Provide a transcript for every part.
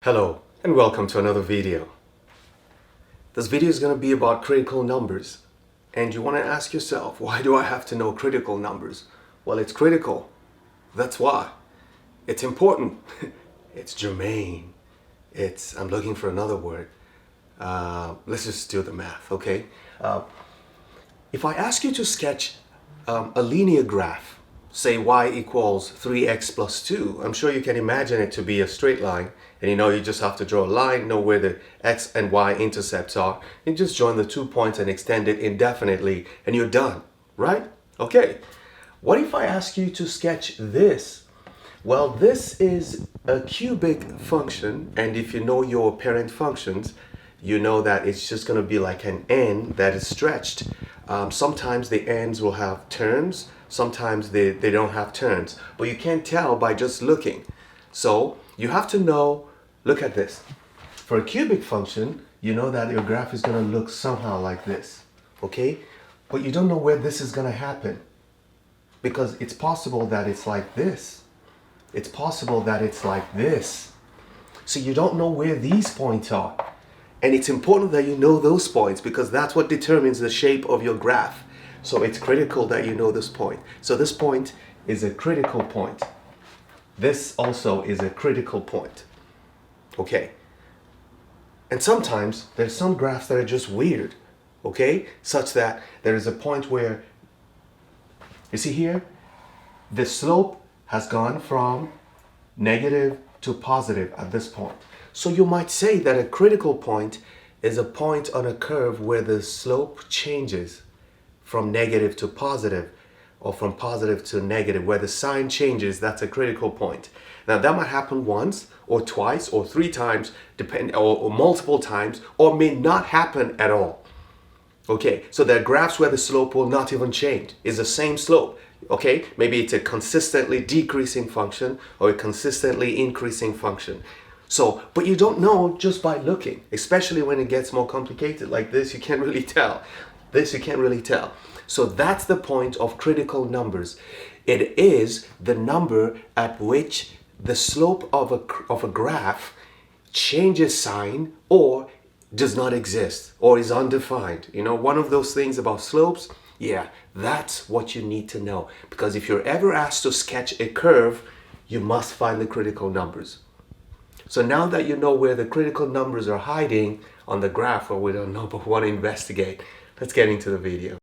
Hello and welcome to another video. This video is going to be about critical numbers, and you want to ask yourself, why do I have to know critical numbers? Well, it's critical. That's why. It's important. It's germane. I'm looking for another word. Let's just do the math, okay? If I ask you to sketch a linear graph, say y equals 3x plus 2, I'm sure you can imagine it to be a straight line. And you just have to draw a line, know where the x and y intercepts are, and just join the 2 points and extend it indefinitely, and you're done, right? Okay. What if I ask you to sketch this? Well, this is a cubic function, and if you know your parent functions, you know that it's just going to be like an n that is stretched. Sometimes the n's will have terms, sometimes they don't have terms, but you can't tell by just looking. So you have to know. Look at this. For a cubic function, you know that your graph is going to look somehow like this, okay? But you don't know where this is going to happen, because it's possible that it's like this. It's possible that it's like this. So you don't know where these points are. And it's important that you know those points, because that's what determines the shape of your graph. So it's critical that you know this point. So this point is a critical point. This also is a critical point. Okay, and sometimes there's some graphs that are just weird, okay, such that there is a point where, you see here, the slope has gone from negative to positive at this point. So you might say that a critical point is a point on a curve where the slope changes from negative to positive, or from positive to negative, where the sign changes. That's a critical point. Now that might happen once or twice or 3 times, or multiple times, or may not happen at all. Okay, so there are graphs where the slope will not even change. It's the same slope. Okay, maybe it's a consistently decreasing function or a consistently increasing function. So, but you don't know just by looking, especially when it gets more complicated like this. You can't really tell. This you can't really tell. So that's the point of critical numbers. It is the number at which the slope of a graph changes sign or does not exist or is undefined. One of those things about slopes, yeah, that's what you need to know. Because if you're ever asked to sketch a curve, you must find the critical numbers. So now that you know where the critical numbers are hiding on the graph, or we don't know but want to investigate, let's get into the video.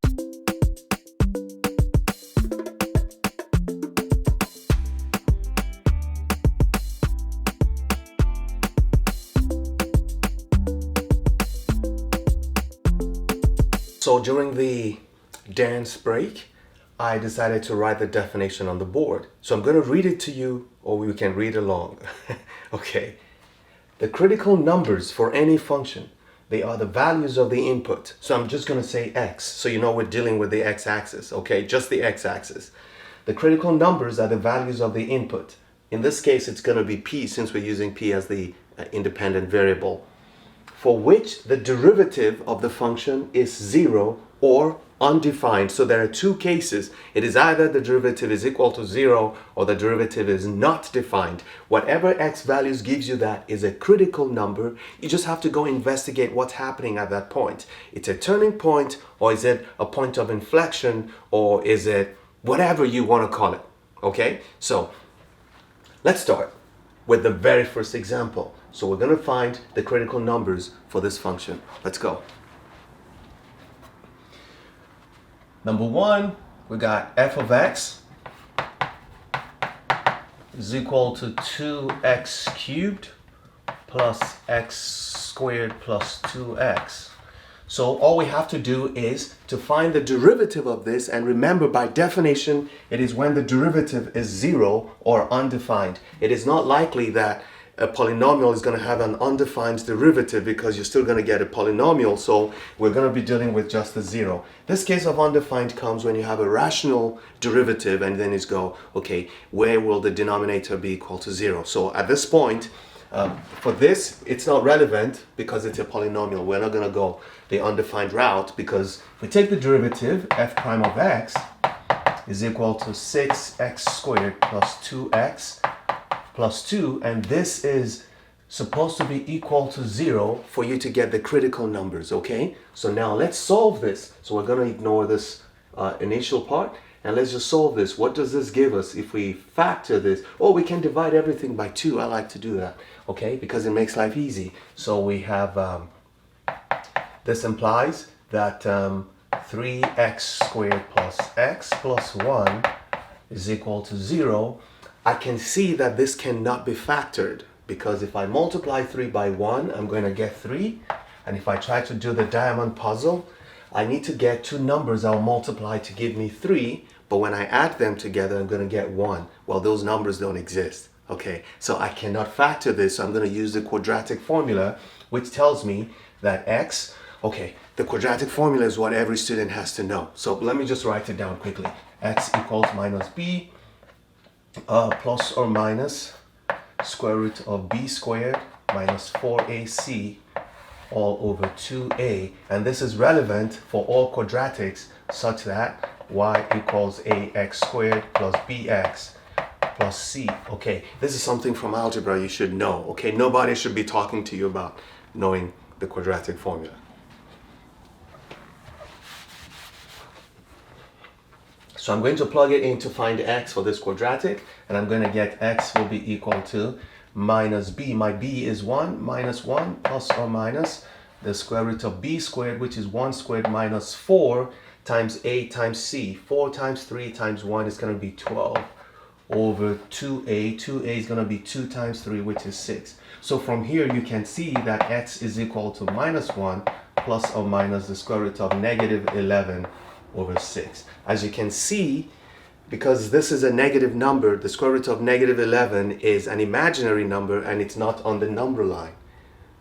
So during the dance break, I decided to write the definition on the board. So I'm going to read it to you, or we can read along. Okay. The critical numbers for any function, they are the values of the input. So I'm just going to say x, so you know we're dealing with the x-axis, okay? Just the x-axis. The critical numbers are the values of the input. In this case, it's going to be p, since we're using p as the independent variable, for which the derivative of the function is 0 or undefined. So there are 2 cases. It is either the derivative is equal to 0 or the derivative is not defined. Whatever x values gives you, that is a critical number. You just have to go investigate what's happening at that point. It's a turning point, or is it a point of inflection, or is it whatever you want to call it. Okay, so let's start with the very first example. So we're going to find the critical numbers for this function. Let's go. Number 1, we got f of x is equal to 2x cubed plus x squared plus 2x. So all we have to do is to find the derivative of this, and remember, by definition, it is when the derivative is 0 or undefined. It is not likely that a polynomial is going to have an undefined derivative, because you're still going to get a polynomial. So we're going to be dealing with just the 0. This case of undefined comes when you have a rational derivative, and then it's go, okay, where will the denominator be equal to 0? So at this point, for this, it's not relevant because it's a polynomial. We're not going to go the undefined route, because if we take the derivative, f prime of x is equal to 6x squared plus 2x plus 2, and this is supposed to be equal to 0 for you to get the critical numbers, okay? So now let's solve this. So we're going to ignore this initial part and let's just solve this. What does this give us if we factor this? Oh, we can divide everything by 2. I like to do that, okay? Because it makes life easy. So we have, this implies that 3x squared plus x plus 1 is equal to 0. I can see that this cannot be factored because if I multiply 3 by 1, I'm going to get 3. And if I try to do the diamond puzzle, I need to get two numbers I'll multiply to give me 3. But when I add them together, I'm going to get 1. Well, those numbers don't exist. Okay, so I cannot factor this. So I'm going to use the quadratic formula, which tells me that x, okay, the quadratic formula is what every student has to know. So let me just write it down quickly. X equals minus b plus or minus square root of b squared minus 4ac all over 2a. And this is relevant for all quadratics such that y equals ax squared plus bx plus c. Okay, this is something from algebra you should know. Okay, nobody should be talking to you about knowing the quadratic formula. So I'm going to plug it in to find x for this quadratic, and I'm going to get x will be equal to minus b. My b is 1 minus 1 plus or minus the square root of b squared, which is 1 squared minus 4 times a times c. 4 times 3 times 1 is going to be 12 over 2a. 2a is going to be 2 times 3, which is 6. So from here you can see that x is equal to minus 1 plus or minus the square root of negative 11 over 6. As you can see, because this is a negative number, the square root of negative 11 is an imaginary number and it's not on the number line.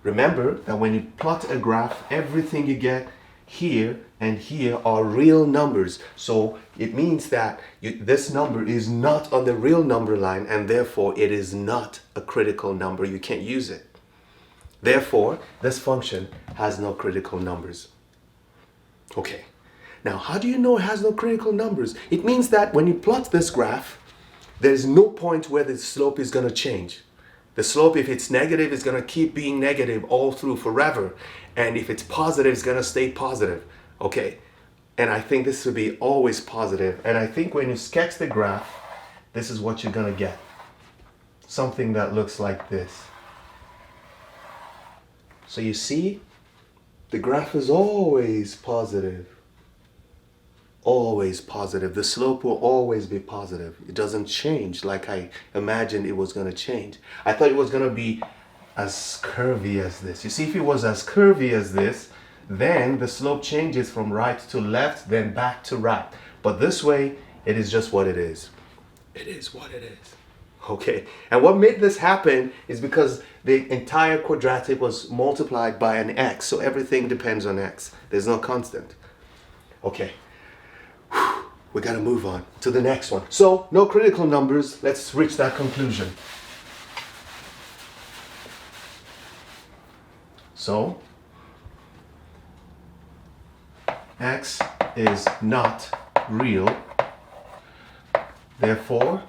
Remember that when you plot a graph, everything you get here and here are real numbers. So it means that this number is not on the real number line and therefore it is not a critical number. You can't use it. Therefore, this function has no critical numbers. Okay. Now, how do you know it has no critical numbers? It means that when you plot this graph, there's no point where the slope is going to change. The slope, if it's negative, is going to keep being negative all through forever. And if it's positive, it's going to stay positive. Okay. And I think this will be always positive. And I think when you sketch the graph, this is what you're going to get. Something that looks like this. So you see, the graph is always positive. Always positive. The slope will always be positive. It doesn't change like I imagined it was going to change. I thought it was going to be as curvy as this. You see, if it was as curvy as this, then the slope changes from right to left, then back to right. But this way, it is just what it is. It is what it is. Okay. And what made this happen is because the entire quadratic was multiplied by an x. So everything depends on x. There's no constant. Okay. We got to move on to the next one. So, no critical numbers. Let's reach that conclusion. So, x is not real. Therefore,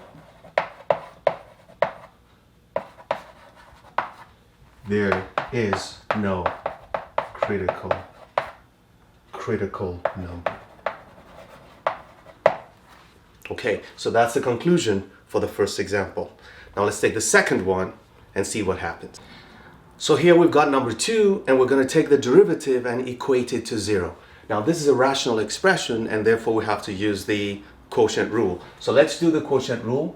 there is no critical number. Okay, so that's the conclusion for the first example. Now let's take the second one and see what happens. So here we've got number 2 and we're going to take the derivative and equate it to 0. Now this is a rational expression and therefore we have to use the quotient rule. So let's do the quotient rule.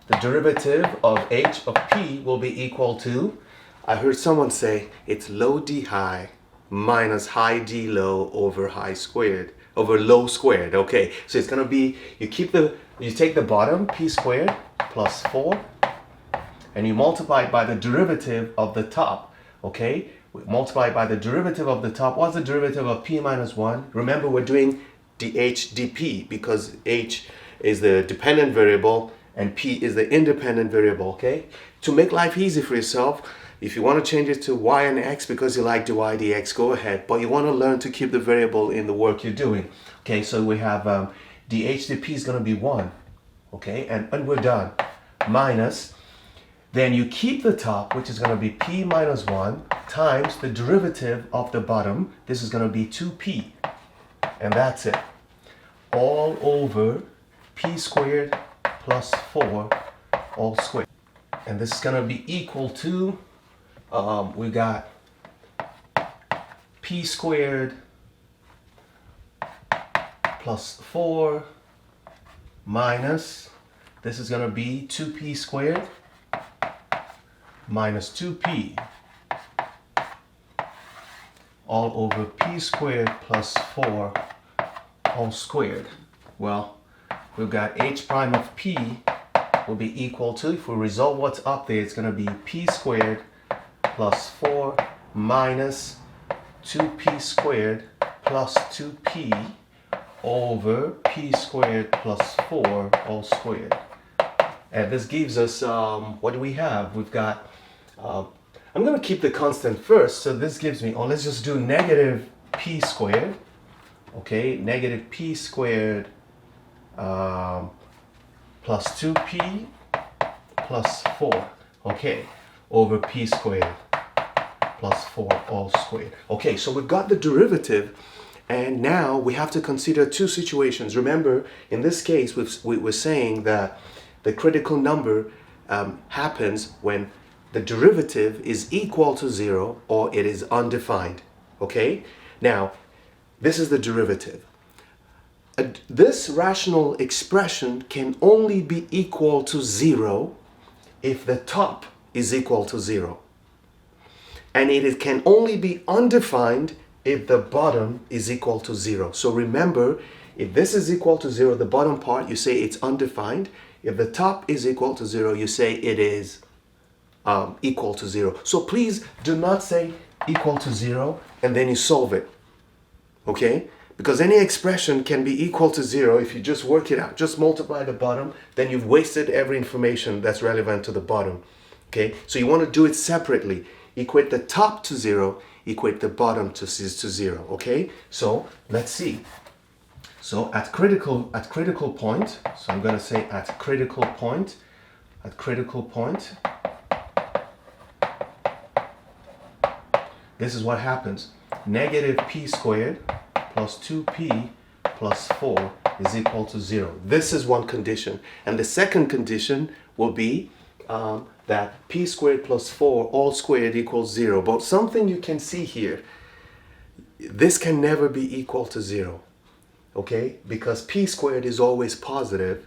The derivative of h of p will be equal to, I heard someone say, it's low d high minus high d low over high squared. Over low squared. Okay, so it's gonna be, you take the bottom, p squared plus 4, and you multiply it by the derivative of the top. Okay, we multiply it by the derivative of the top. What's the derivative of p minus 1? Remember, we're doing dh dp because h is the dependent variable and p is the independent variable. Okay, to make life easy for yourself, if you want to change it to y and x because you like dy dx, go ahead. But you want to learn to keep the variable in the work you're doing. Okay, so we have dh dp is going to be 1. Okay, and we're done. Minus, Then you keep the top, which is going to be p minus 1, times the derivative of the bottom. This is going to be 2p. And that's it. All over p squared plus 4 all squared. And this is going to be equal to, we got p squared plus 4 minus, this is going to be 2p squared minus 2p all over p squared plus 4 all squared. Well, we've got h prime of p will be equal to, if we resolve what's up there, it's going to be p squared plus 4 minus 2p squared plus 2p over p squared plus 4 all squared. And this gives us, what do we have? We've got, I'm going to keep the constant first, so this gives me, let's just do negative p squared, okay, negative p squared plus 2p plus 4, okay, over p squared plus 4 all squared. Okay, so we've got the derivative, and now we have to consider two situations. Remember, in this case, we're saying that the critical number happens when the derivative is equal to 0 or it is undefined. Okay? Now, this is the derivative. This rational expression can only be equal to 0 if the top is equal to 0. And it can only be undefined if the bottom is equal to 0. So remember, if this is equal to 0, the bottom part, you say it's undefined. If the top is equal to 0, you say it is equal to 0. So please do not say equal to 0 and then you solve it. Okay? Because any expression can be equal to 0 if you just work it out. Just multiply the bottom, then you've wasted every information that's relevant to the bottom. Okay? So you want to do it separately. Equate the top to 0, equate the bottom to 0. Okay? So let's see. So at critical point, so I'm going to say at critical point, this is what happens. Negative p squared plus 2p plus 4 is equal to 0. This is one condition. And the second condition will be that p squared plus 4 all squared equals 0. But something you can see here, this can never be equal to 0. Okay? Because p squared is always positive.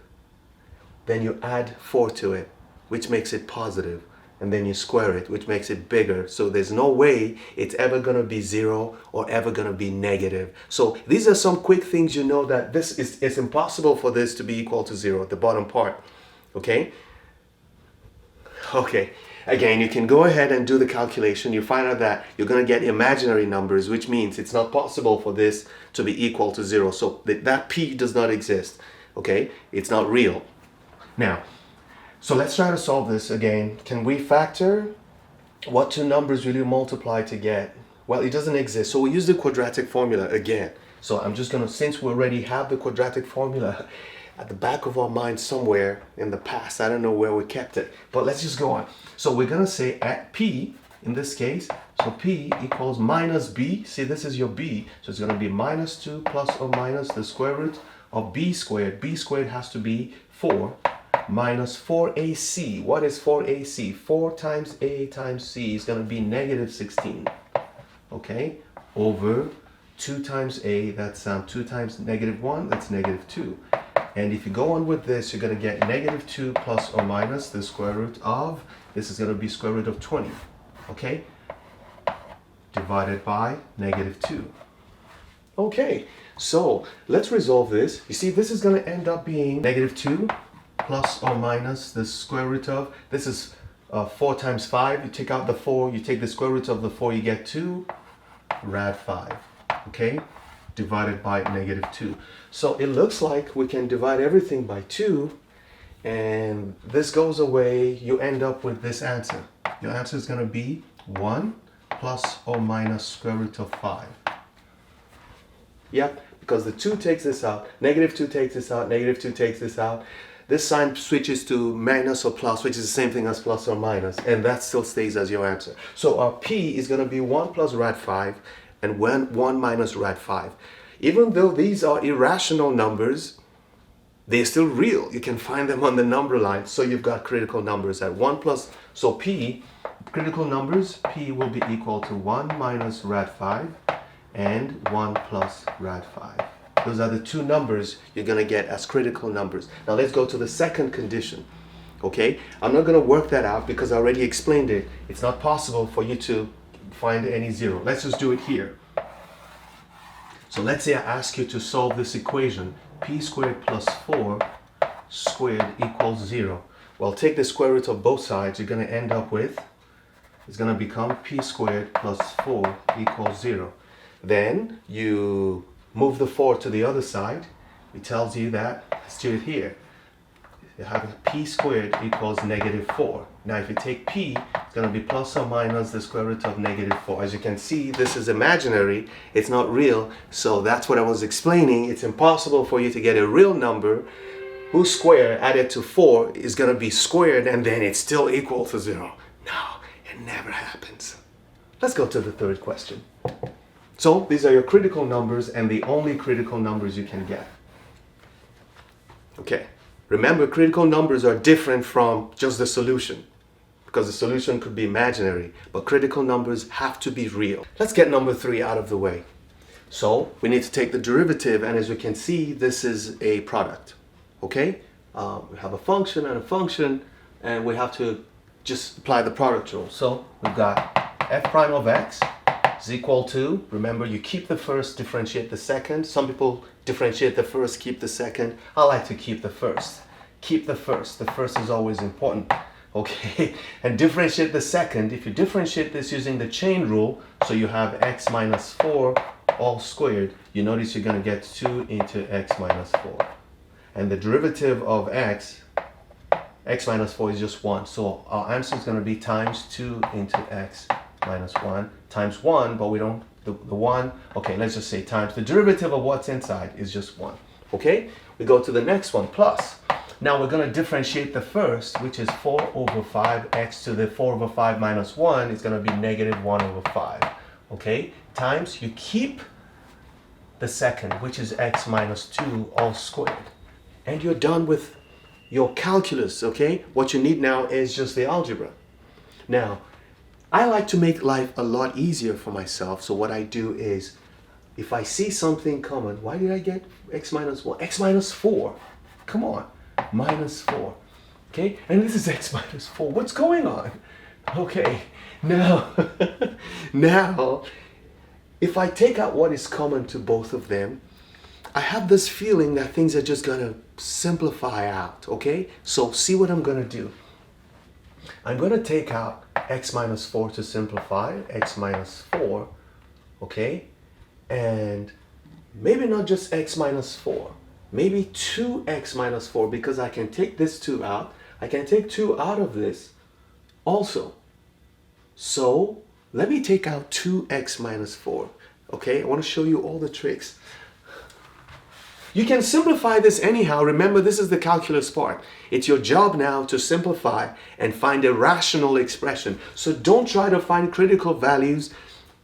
Then you add 4 to it, which makes it positive. And then you square it, which makes it bigger. So there's no way it's ever going to be 0 or ever going to be negative. So these are some quick things you know, that it's impossible for this to be equal to 0 at the bottom part. Okay? Okay. Again, you can go ahead and do the calculation. You find out that you're going to get imaginary numbers, which means it's not possible for this to be equal to 0. So that p does not exist. Okay? It's not real. Now, so let's try to solve this again. Can we factor? What two numbers will you multiply to get? Well, it doesn't exist. So we use the quadratic formula again. So I'm just going to, since we already have the quadratic formula at the back of our mind somewhere in the past, I don't know where we kept it, but let's just go on. So we're going to say at p, in this case, so p equals minus b. See, this is your b. So it's going to be minus 2 plus or minus the square root of b squared. B squared has to be 4. Minus 4ac. What is 4ac? 4 times a times c is going to be negative 16. Okay? Over 2 times a, that's 2 times negative 1, that's negative 2. And if you go on with this, you're going to get negative 2 plus or minus the square root of, this is going to be square root of 20. Okay? Divided by negative 2. Okay, so let's resolve this. You see, this is going to end up being negative 2 plus or minus the square root of, this is 4 times 5. You take out the 4, you take the square root of the 4, you get 2 rad 5. Okay? Divided by negative 2. So it looks like we can divide everything by 2, and this goes away. You end up with this answer. Your answer is going to be 1 plus or minus square root of 5. Yep, because the 2 takes this out, negative 2 takes this out, negative 2 takes this out. this sign switches to minus or plus, which is the same thing as plus or minus, and that still stays as your answer. So our P is going to be 1 plus rad 5 and 1 minus rad 5. Even though these are irrational numbers, they're still real. You can find them on the number line. So you've got critical numbers at 1 plus, so P, critical numbers, P will be equal to 1 minus rad 5 and 1 plus rad 5. Those are the two numbers you're going to get as critical numbers. Now let's go to the second condition. Okay, I'm not going to work that out because I already explained it. It's not possible for you to find any zero. Let's just do it here. So let's say I ask you to solve this equation, p squared plus 4 squared equals 0. Well, take the square root of both sides. You're going to end up with, it's going to become p squared plus 4 equals 0. Then you move the 4 to the other side. It tells you that, let's do it here. You have p squared equals negative 4. Now if you take p, it's going to be plus or minus the square root of negative 4. As you can see, this is imaginary. It's not real. So that's what I was explaining. It's impossible for you to get a real number whose square added to 4 is going to be squared and then it's still equal to 0. No, it never happens. Let's go to the third question. So these are your critical numbers and the only critical numbers you can get. Okay, remember critical numbers are different from just the solution because the solution could be imaginary, but critical numbers have to be real. Let's get number 3 out of the way. So we need to take the derivative, and as you can see, this is a product. Okay, we have a function and a function, and we have to just apply the product rule. So we've got f prime of x is equal to, remember you keep the first, differentiate the second. Some people differentiate the first, keep the second. I like to keep the first. Keep the first. The first is always important. Okay, and differentiate the second. If you differentiate this using the chain rule, so you have x minus 4 all squared, you notice you're going to get 2 into x minus 4. And the derivative of x minus 4 is just 1. So our answer is going to be times 2 into x minus 1 times 1, but we don't, the 1, okay, let's just say times. The derivative of what's inside is just 1. Okay, we go to the next one, plus. Now we're going to differentiate the first, which is 4 over 5, x to the 4 over 5 minus 1 is going to be negative 1 over 5. Okay, times, you keep the second, which is x minus 2 all squared. And you're done with your calculus, okay? What you need now is just the algebra. Now, I like to make life a lot easier for myself, so what I do is, if I see something common, why did I get x minus 1? X minus 4. Come on, minus 4. Okay, and this is x minus 4. What's going on? Okay, now, now, if I take out what is common to both of them, I have this feeling that things are just gonna simplify out, okay? So see what I'm gonna do. I'm gonna take out x minus 4 to simplify, x minus 4, okay? And maybe not just x minus 4, maybe 2x minus 4, because I can take this 2 out. I can take 2 out of this also. So let me take out 2x minus 4, okay? I wanna show you all the tricks. You can simplify this anyhow. Remember, this is the calculus part. It's your job now to simplify and find a rational expression. So don't try to find critical values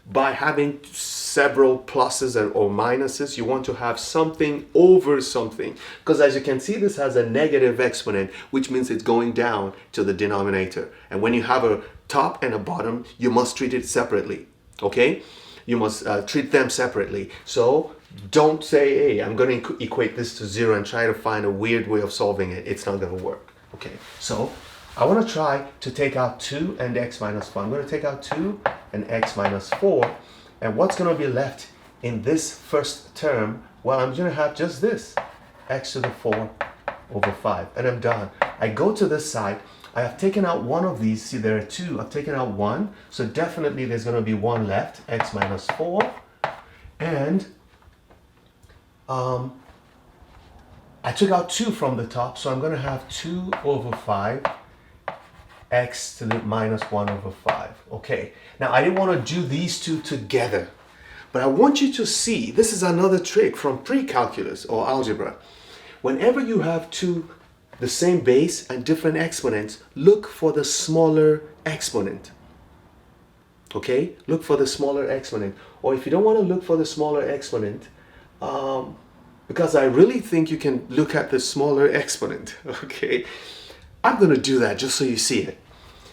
by having several pluses or minuses. You want to have something over something. Because as you can see, this has a negative exponent, which means it's going down to the denominator. And when you have a top and a bottom, you must treat it separately. Okay? You must treat them separately. So don't say, hey, I'm going to equate this to 0 and try to find a weird way of solving it. It's not going to work. Okay, so I want to try to take out 2 and x minus 4. I'm going to take out 2 and x minus 4. And what's going to be left in this first term? Well, I'm going to have just this, x to the 4 over 5. And I'm done. I go to this side. I have taken out one of these. See, there are 2. I've taken out 1. So definitely there's going to be 1 left, x minus 4. And I took out 2 from the top, so I'm going to have 2 over 5 x to the minus 1 over 5. Okay, now I didn't want to do these two together, but I want you to see, this is another trick from pre-calculus or algebra. Whenever you have two the same base and different exponents, look for the smaller exponent. Okay, look for the smaller exponent. Or if you don't want to look for the smaller exponent, because I really think you can look at the smaller exponent, okay, I'm going to do that just so you see it.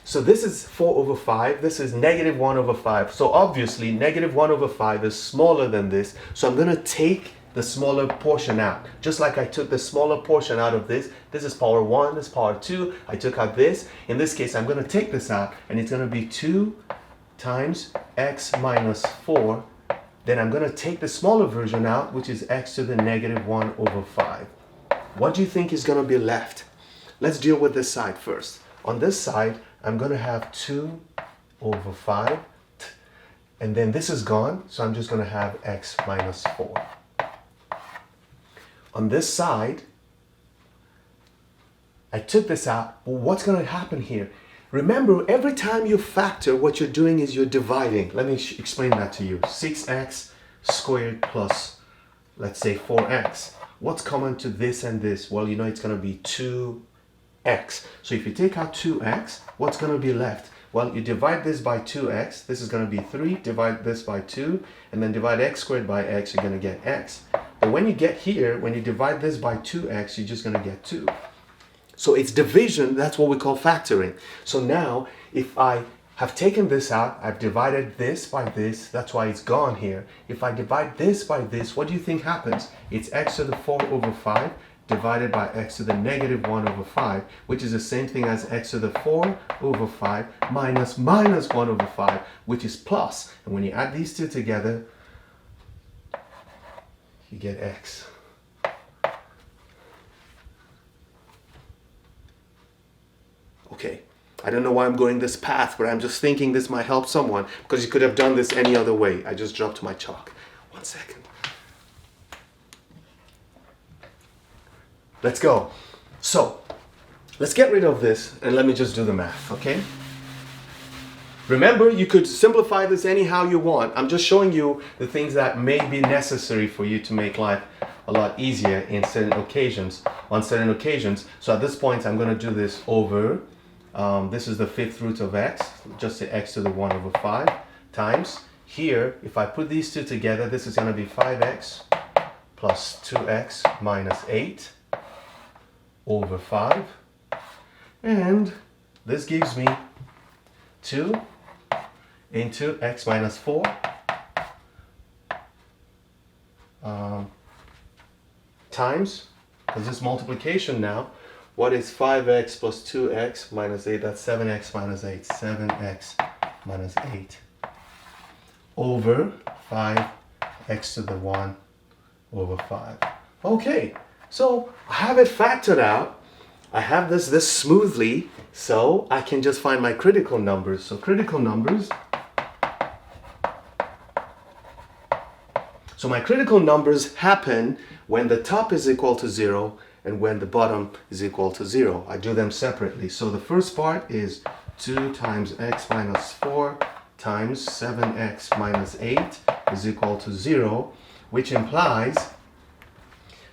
So this is 4 over 5, this is negative 1 over 5. So obviously negative 1 over 5 is smaller than this, so I'm going to take the smaller portion out. Just like I took the smaller portion out of this. This is power 1, this is power 2. I took out this. In this case, I'm going to take this out, and it's going to be 2 times x minus 4. Then I'm going to take the smaller version out, which is x to the negative 1 over 5. What do you think is going to be left? Let's deal with this side first. On this side, I'm going to have 2 over 5. And then this is gone, so I'm just going to have x minus 4. On this side, I took this out. Well, what's going to happen here? Remember, every time you factor, what you're doing is you're dividing. Let me explain that to you. 6x squared plus, let's say, 4x. What's common to this and this? Well, you know it's going to be 2x. So if you take out 2x, what's going to be left? Well, you divide this by 2x. This is going to be 3. Divide this by 2. And then divide x squared by x. You're going to get x. But when you get here, when you divide this by 2x, you're just going to get 2. So it's division, that's what we call factoring. So now, if I have taken this out, I've divided this by this, that's why it's gone here. If I divide this by this, what do you think happens? It's x to the 4 over 5 divided by x to the negative 1 over 5, which is the same thing as x to the 4 over 5 minus 1 over 5, which is plus. And when you add these two together, you get x. Okay, I don't know why I'm going this path, but I'm just thinking this might help someone, because you could have done this any other way. I just dropped my chalk. 1 second. Let's go. So, let's get rid of this and let me just do the math, okay? Remember, you could simplify this anyhow you want. I'm just showing you the things that may be necessary for you to make life a lot easier in certain occasions, on certain occasions. So at this point, I'm going to do this over, this is the 5th root of x, just the x to the 1 over 5, times, here, if I put these two together, this is going to be 5x plus 2x minus 8 over 5. And this gives me 2 into x minus 4 times, because this multiplication now, what is 5x plus 2x minus 8? That's 7x minus 8. 7x minus 8 over 5x to the 1 over 5. Okay, so I have it factored out. I have this smoothly, so I can just find my critical numbers. So critical numbers. So my critical numbers happen when the top is equal to 0 and when the bottom is equal to 0. I do them separately. So the first part is 2 times x minus 4 times 7x minus 8 is equal to 0, which implies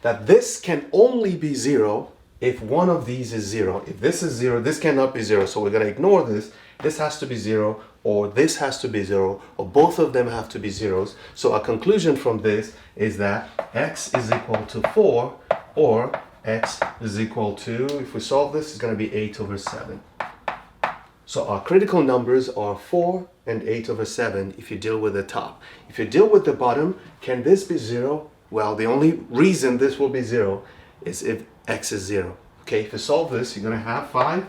that this can only be 0 if one of these is 0. If this is 0, this cannot be 0. So we're going to ignore this. This has to be 0, or this has to be 0, or both of them have to be zeros. So our conclusion from this is that x is equal to 4, or x is equal to, if we solve this, it's going to be 8 over 7. So our critical numbers are 4 and 8 over 7 if you deal with the top. If you deal with the bottom, can this be 0? Well, the only reason this will be 0 is if x is 0. Okay, if you solve this, you're going to have 5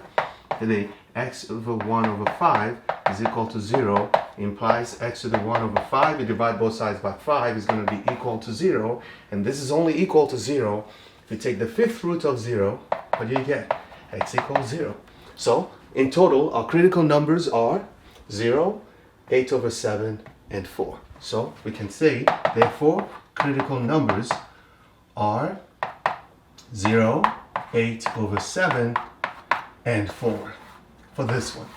to the x over 1 over 5 is equal to 0, implies x to the 1 over 5, you divide both sides by 5, is going to be equal to 0, and this is only equal to 0. If you take the 5th root of 0, what do you get? X equals 0. So, in total, our critical numbers are 0, 8 over 7, and 4. So, we can say, therefore, critical numbers are 0, 8 over 7, and 4 for this one.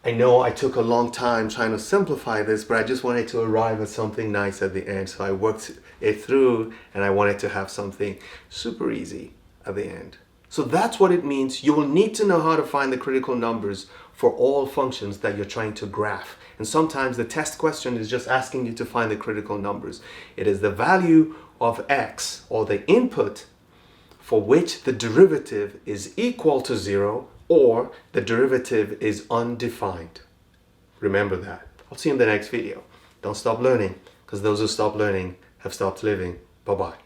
I know I took a long time trying to simplify this, but I just wanted to arrive at something nice at the end. So I worked it through and I wanted to have something super easy at the end. So that's what it means. You will need to know how to find the critical numbers for all functions that you're trying to graph. And sometimes the test question is just asking you to find the critical numbers. It is the value of x, or the input, for which the derivative is equal to 0 or the derivative is undefined. Remember that. I'll see you in the next video. Don't stop learning, because those who stop learning have stopped living. Bye-bye.